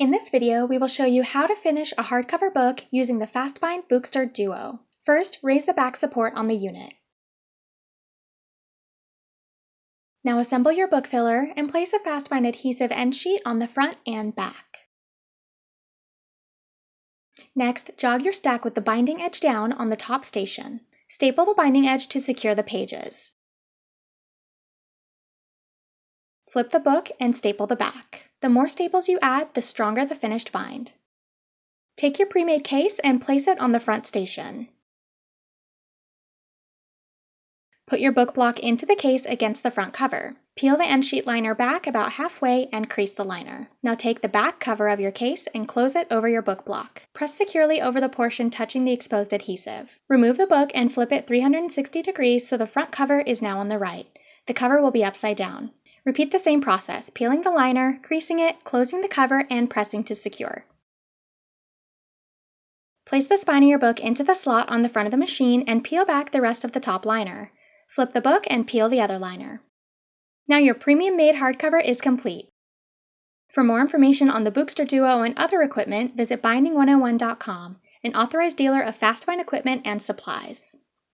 In this video, we will show you how to finish a hardcover book using the Fastbind Booxter Duo. First, raise the back support on the unit. Now assemble your book filler and place a Fastbind adhesive end sheet on the front and back. Next, jog your stack with the binding edge down on the top station. Staple the binding edge to secure the pages. Flip the book and staple the back. The more staples you add, the stronger the finished bind. Take your pre-made case and place it on the front station. Put your book block into the case against the front cover. Peel the end sheet liner back about halfway and crease the liner. Now take the back cover of your case and close it over your book block. Press securely over the portion touching the exposed adhesive. Remove the book and flip it 360 degrees so the front cover is now on the right. The cover will be upside down. Repeat the same process, peeling the liner, creasing it, closing the cover, and pressing to secure. Place the spine of your book into the slot on the front of the machine and peel back the rest of the top liner. Flip the book and peel the other liner. Now your premium made hardcover is complete. For more information on the Booxter Duo and other equipment, visit Binding101.com, an authorized dealer of Fastbind equipment and supplies.